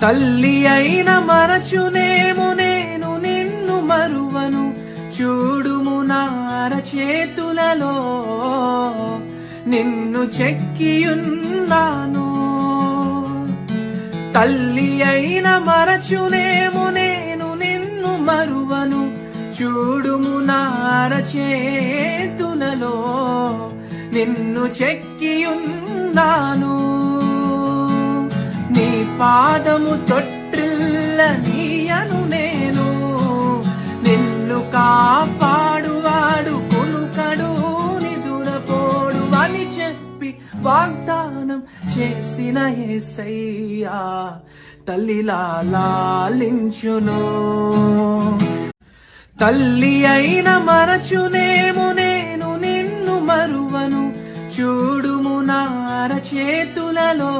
తల్లి అయిన మరచునేము నేను నిన్ను మరువను, చూడుము నా అరచేతులలో నిన్ను చెక్కియున్నాను. తల్లి అయిన మరచునేము నేను నిన్ను మరువను, చూడుము నా అరచేతులలో నిన్ను చెక్కియున్నాను. నీ పాదము తొట్టిల్ల నీయను నేను, నిన్ను కాపాడువాడు కునుకడు నిదురపోడు అని చెప్పి వాగ్దానం చేసిన యేసయ్యా తల్లిలా లాలించును. తల్లి అయిన మరచునేము నేను నిన్ను మరువను, చూడుము నా అరచేతులలో